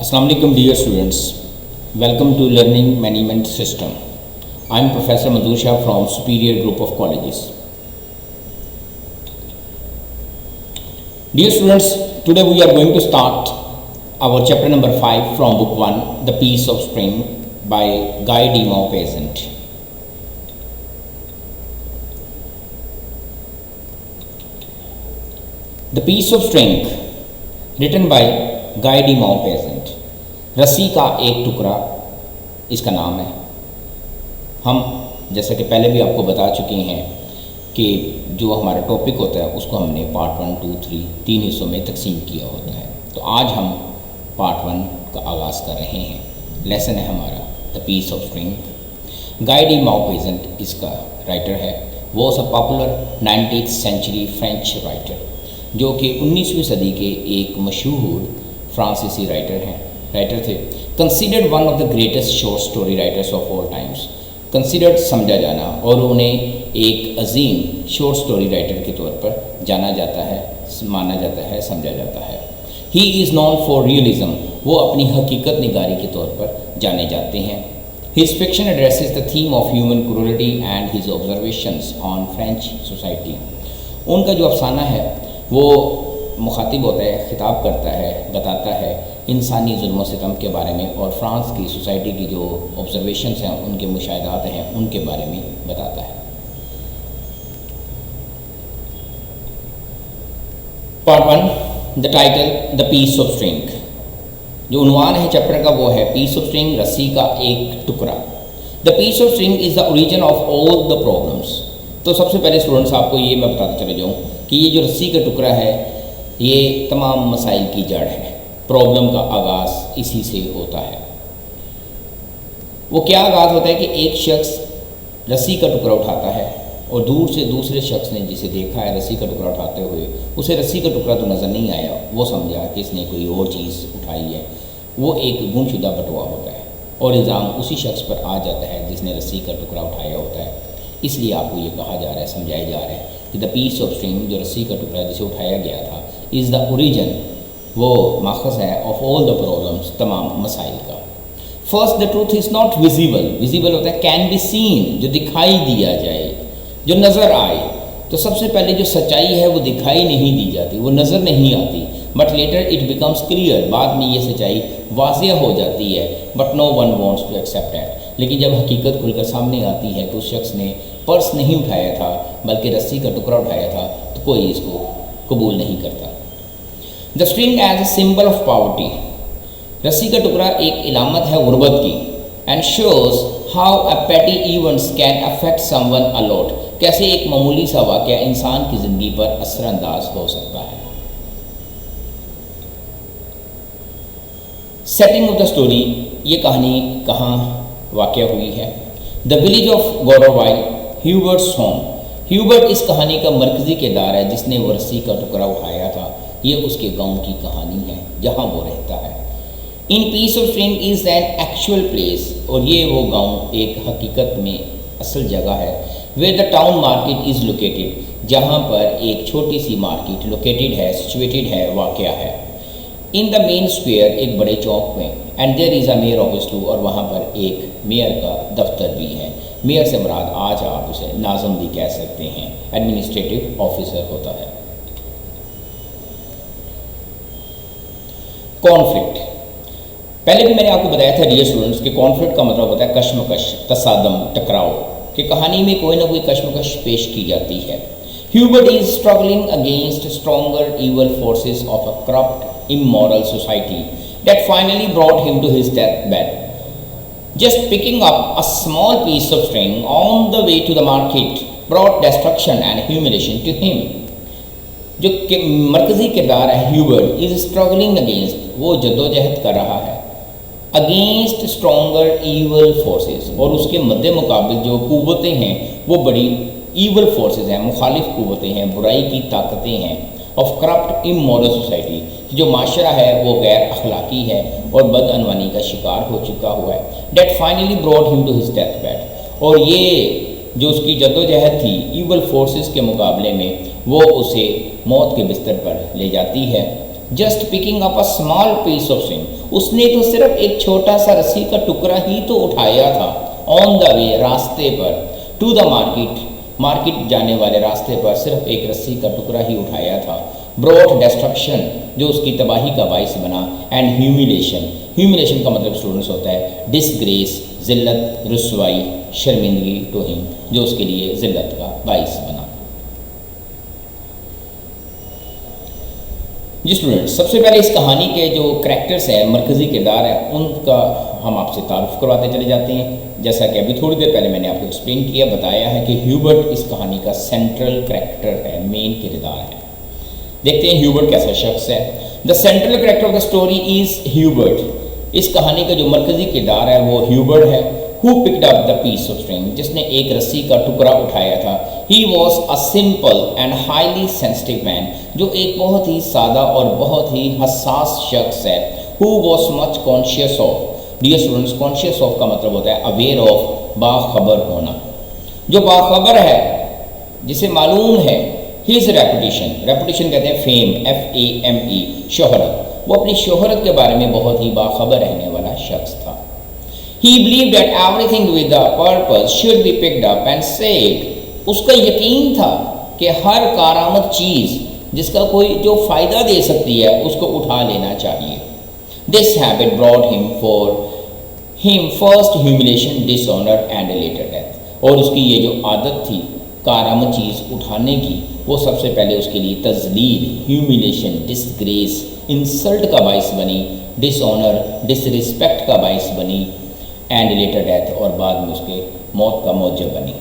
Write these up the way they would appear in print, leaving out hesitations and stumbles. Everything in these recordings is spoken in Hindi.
Assalamu alaikum dear students. Welcome to Learning Management System. I am Professor Madhur Shah from Superior Group of Colleges. Dear students, today we are going to start our chapter number 5 from book 1, The Peace of Spring by Guy de Maupassant. The Peace of String, written by Guy de Maupassant. रस्सी का एक टुकड़ा इसका नाम है। हम जैसा कि पहले भी आपको बता चुके हैं कि जो हमारा टॉपिक होता है उसको हमने पार्ट 1, 2, 3 तीन हिस्सों में तकसीम किया होता है। तो आज हम पार्ट 1 का आगाज़ कर रहे हैं। लेसन है हमारा the piece of string. Guy de Maupassant इसका राइटर है। वो a popular 19th century French writer, जो कि 19वीं सदी के एक मशहूर फ्रांसीसी राइटर थे। Considered one of the greatest short story writers of all times. Considered समझा जाना और उन्हें एक अजीम शॉर्ट स्टोरी राइटर के तौर पर जाना जाता है, माना जाता है, समझा जाता है। He is non for realism. वो अपनी हकीकत निगारी के तौर पर जाने जाते हैं। His fiction addresses the theme of human क्रूरलिटी and his observations on French society. उनका जो अफसाना है वो मुखातिब होता है, खिताब करता है, बताता है इंसानी जुल्म सितम के बारे में और फ्रांस की सोसाइटी की जो ऑब्जर्वेशंस हैं, उनके मुशाहिदात हैं, उनके बारे में बताता है। Part 1, the title the piece of string. जो उन्वान है चैप्टर का वो है पीस ऑफ स्ट्रिंग, रस्सी का एक टुकड़ा। The piece of string is the origin of all the problems. तो सबसे पहले स्टूडेंट्स आपको ये मैं बताते चले जाऊँ कि ये जो रस्सी का टुकड़ा है ये तमाम मसाइल की जड़ है। प्रॉब्लम का आगाज़ इसी से होता है। वो क्या आगाज़ होता है कि एक शख्स रस्सी का टुकड़ा उठाता है और दूर से दूसरे शख्स ने जिसे देखा है रस्सी का टुकड़ा उठाते हुए, उसे रस्सी का टुकड़ा तो नज़र नहीं आया, वो समझा कि इसने कोई और चीज़ उठाई है। वो एक गुमशुदा बटुआ होता है और इल्ज़ाम उसी शख्स पर आ जाता है जिसने रस्सी का टुकड़ा उठाया होता है। इसलिए आपको ये कहा जा रहा है, समझाया जा रहा है कि द पीस ऑफ स्ट्रिंग, जो रस्सी का टुकड़ा जिसे उठाया गया था, इज़ द ओरिजिन, वो माखज़ है ऑफ ऑल द प्रॉब्लम्स, तमाम मसाइल का। First the truth is not visible. Visible होता है कैन बी सीन, जो दिखाई दिया जाए, जो नज़र आए। तो सबसे पहले जो सच्चाई है वो दिखाई नहीं दी जाती, वो नज़र नहीं आती। But later it becomes clear, बाद में ये सच्चाई वाज़ेह हो जाती है। But no one wants to accept it. लेकिन जब हकीकत खुलकर सामने आती है तो उस शख्स ने पर्स नहीं उठाया था बल्कि रस्सी का टुकड़ा उठाया था, तो कोई इसको कबूल नहीं करता। The string as a symbol of poverty. रस्सी का टुकड़ा एक इलामत है गुर्बत की। एंड शोज हाउ अ पेटी events can affect someone a lot. कैसे एक मामूली सा वाक़या इंसान की ज़िंदगी पर असरअंदाज हो सकता है। सेटिंग ऑफ द स्टोरी, ये कहानी कहाँ वाक़या हुई है। The village of Goderville, Hubert's home. Hubert इस कहानी का मरकज़ी किरदार है जिसने वो रस्सी का टुकड़ा उठाया था। ये उसके गांव की कहानी है जहां वो रहता है। In peace of string is an actual place, और ये वो गांव एक हकीकत में असल जगह है। Where the town market is located, जहां पर एक छोटी सी मार्केट लोकेटेड है, सिचुएटेड है, वाक़या है। इन द मेन स्क्वायर, एक बड़े चौक में। And there is a mayor office too, और वहाँ पर एक मेयर का दफ्तर भी है। मेयर से मुराद आज आप उसे नाज़म भी कह सकते हैं, एडमिनिस्ट्रेटिव ऑफिसर होता है। कॉन्फ्लिक्ट, पहले भी मैंने आपको बताया था डियर स्टूडेंट्स कि कॉन्फ्लिक्ट का मतलब होता है कश्मकश, तसादम, टकराव। कि कहानी में कोई ना कोई कश्मकश पेश की जाती है। Hubert is struggling against stronger evil forces of a corrupt immoral society that finally brought him to his death bed. Just picking up a small piece of string on the way to the market brought destruction and humiliation to him. जो मरकज़ी किरदार है ह्यूबर्ट इज़ स्ट्रगलिंग अगेंस्ट, वो जद्दोजहद कर रहा है अगेंस्ट स्ट्रॉन्गर ईवल फोर्सेस, और उसके मद्दे मुकाबिल जो क़ुव्वतें हैं वो बड़ी ईवल फोर्सेस हैं, मुखालिफ क़ुव्वतें हैं, बुराई की ताकतें हैं। ऑफ करप्ट इमोरल सोसाइटी, जो माशरा है वो गैर अखलाकी है और बदअनवानी का शिकार हो चुका हुआ है। That finally brought him to his death bed, और ये जो उसकी जद्दोजहद थी ईवल फोर्सेस के मुकाबले में, वो उसे मौत के बिस्तर पर ले जाती है। Just picking up a small piece of string, उसने तो सिर्फ एक छोटा सा रस्सी का टुकड़ा ही तो उठाया था, ऑन द वे, रास्ते पर, टू द मार्केट, मार्केट जाने वाले रास्ते पर सिर्फ एक रस्सी का टुकड़ा ही उठाया था, ब्रॉट डिस्ट्रक्शन, जो उसकी तबाही का बाइस बना, एंड ह्यूमिलेशन, ह्यूमिलेशन का मतलब स्टूडेंट्स होता है डिसग्रेस, जिल्लत, रुसवाई, शर्मिंदगी टू हिम, जो उसके लिए जिल्लत का बाइस बना। जी स्टूडेंट्स, सबसे पहले इस कहानी के जो करैक्टर्स हैं, मरकज़ी किरदार हैं, उनका हम आपसे तारुफ करवाते चले जाते हैं। जैसा कि अभी थोड़ी देर पहले मैंने आपको एक्सप्लेन किया, बताया है कि ह्यूबर्ट इस कहानी का सेंट्रल करैक्टर है, मेन किरदार है। देखते हैं ह्यूबर्ट कैसा शख्स है। The central character of the story is Hubert. इस कहानी का जो मरकज़ी किरदार है वो ह्यूबर्ट है। Who picked up the piece of string, जिसने एक रस्सी का टुकड़ा उठाया था। He was a simple and highly sensitive man, जो एक बहुत ही सादा और बहुत ही हसास शख्स है। Who was much conscious of, dear students, conscious of का मतलब होता है अवेयर ऑफ, बाखबर होना। जो बाखबर है, जिसे मालूम है हिज रेपुटेशन, रेपुटेशन कहते हैं फेम, FAME, शोहरत, वो अपनी शोहरत के बारे में बहुत ही बाखबर रहने वाला शख्स था। He believed that everything with a purpose should be picked up and saved. उसका यकीन था कि हर कारामद चीज़ जिसका कोई जो फ़ायदा दे सकती है उसको उठा लेना चाहिए। This habit brought him first humiliation, dishonor and later death. और उसकी ये जो आदत थी कारामद चीज़ उठाने की, वो सबसे पहले उसके लिए तज़लील, ह्यूमिलेशन, डिसग्रेस, इंसल्ट का बाइस बनी, डिसऑनर, डिसरिस्पेक्ट का बाइस बनी, एंड लेटर डेथ, और बाद में उसके मौत का मौजब बनी।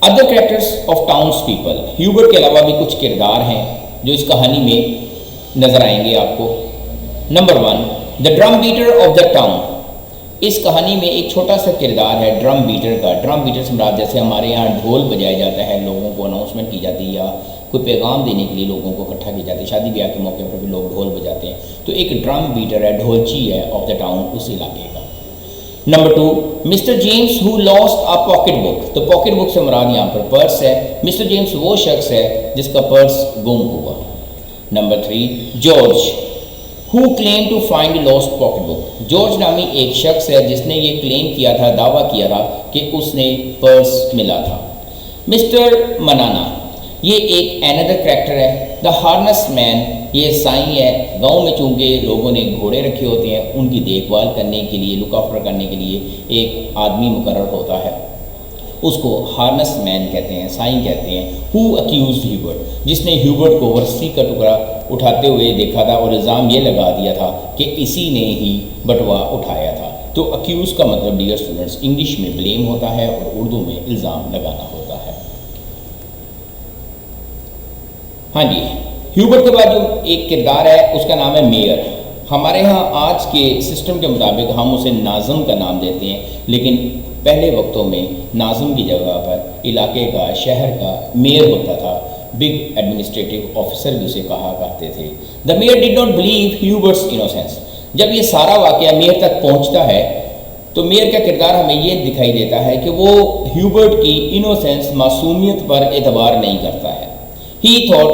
Other characters of towns people, Hubert के अलावा भी कुछ किरदार हैं जो इस कहानी में नजर आएंगे आपको। Number 1, the drum beater of the town. इस कहानी में एक छोटा सा किरदार है ड्रम बीटर का। ड्रम बीटर से मुराद, जैसे हमारे यहाँ ढोल बजाया जाता है, लोगों को अनाउंसमेंट की जाती है या कोई पैगाम देने के लिए लोगों को इकट्ठा किया जाता है, शादी ब्याह के मौके पर भी लोग ढोल बजाते हैं, तो एक ड्रम बीटर है, ढोलची है ऑफ द टाउन, उस इलाके का। Number 2, mister James who lost a pocket book. तो पॉकेट बुक से मुराद यहाँ पर पर्स है। मिस्टर जेम्स वो शख्स है जिसका पर्स गुम हुआ। Number 3, George who claim to find lost pocket book. George नामी एक शख्स है जिसने ये क्लेम किया था, दावा किया था कि उसने पर्स मिला था। मिस्टर मनाना, ये एक एनदर करैक्टर है। द हार्नेस मैन, ये साई है। गांव में चूँकि लोगों ने घोड़े रखे होते हैं, उनकी देखभाल करने के लिए, लुक आफ्टर करने के लिए एक आदमी मुकर्रर होता है, उसको हार्नेस मैन कहते हैं, साई कहते हैं। हु अक्यूज्ड ह्यूबर्ट, जिसने ह्यूबर्ट को रस्सी का टुकड़ा उठाते हुए देखा था और इल्ज़ाम ये लगा दिया था कि इसी ने ही बटवा उठाया था। तो अक्यूज़ का मतलब डियर स्टूडेंट्स इंग्लिश में ब्लेम होता है और उर्दू में इल्ज़ाम लगाना होता है। हाँ जी, ह्यूबर्ट के बाद जो एक किरदार है उसका नाम है मेयर। हमारे यहाँ आज के सिस्टम के मुताबिक हम उसे नाज़म का नाम देते हैं, लेकिन पहले वक्तों में नाज़म की जगह पर इलाके का, शहर का मेयर होता था। बिग एडमिनिस्ट्रेटिव ऑफिसर भी उसे कहा करते थे। The mayor did not believe Hubert's innocence. जब ये सारा वाक़या मेयर तक पहुँचता है तो मेयर का किरदार हमें ये दिखाई देता है कि वो ह्यूबर्ट की इनोसेंस, मासूमियत पर एतबार नहीं करता है। He thought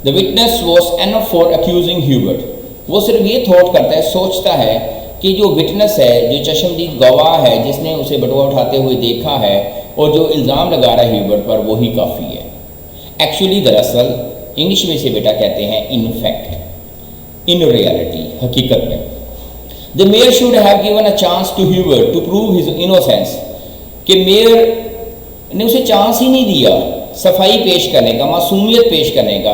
the witness was enough for accusing Hubert. वो सिर्फ ये थॉट करता है, सोचता है कि जो विटनेस है, जो चश्मदीद गवाह है, जिसने उसे बटुआ उठाते हुए देखा है और जो इल्ज़ाम लगा रहा है ह्यूबर्ट पर, वही काफ़ी है। एक्चुअली दरअसल इंग्लिश में इसे बेटा कहते हैं इन फैक्ट, इन रियलिटी, हकीकत में। The mayor should have given a chance to Hubert to prove his innocence, कि मेयर ने उसे चांस ही नहीं दिया सफाई पेश करने का, मासूमियत पेश करने का।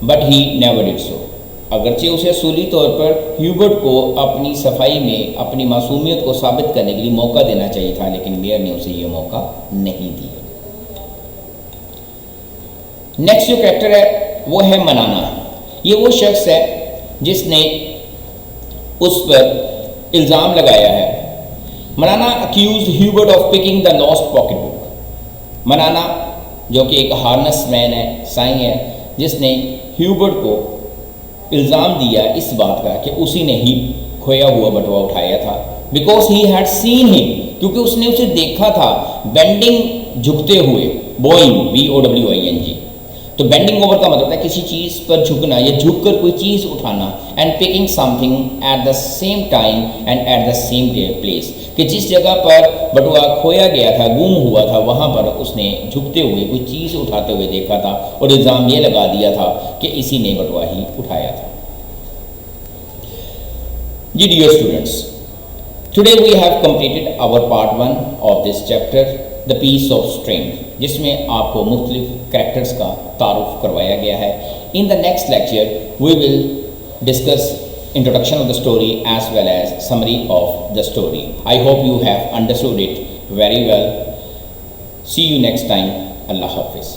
But he never did so. अगरचे उसे असूली तौर पर ह्यूबर्ट को अपनी सफाई में अपनी मासूमियत को साबित करने के लिए मौका देना चाहिए था, लेकिन मेयर ने उसे ये मौका नहीं दिया। नेक्स्ट जो कैरेक्टर है वो है मनाना। ये वो शख्स है जिसने उस पर इल्ज़ाम लगाया है। मनाना accused Hubert of picking the lost pocket book. मनाना जो कि एक हार्नेस मैन है, साई है, जिसने ह्यूबर्ट को इल्ज़ाम दिया इस बात का कि उसी ने ही खोया हुआ बटुआ उठाया था। Because he had seen him, क्योंकि उसने उसे देखा था। बेंडिंग झुकते हुए, बोइंग BOWING। तो बेंडिंग ओवर का मतलब है किसी चीज़ पर झुकना या झुककर कोई चीज़ उठाना। And picking something at the same time and at the same place, कि जिस जगह पर बटुआ खोया गया था, गुम हुआ था, वहाँ पर उसने झुकते हुए कोई चीज़ उठाते हुए देखा था और इल्ज़ाम ये लगा दिया था कि इसी ने बटुआ ही उठाया था। जी dear students, today we have completed our part 1 of this chapter the piece of string, जिसमें आपको मुख्तलिफ कैरेक्टर्स का तारुफ करवाया गया है। In the next lecture we will discuss introduction of the story as well as summary of the story. I hope you have understood it very well. See you next time. Allah Hafiz.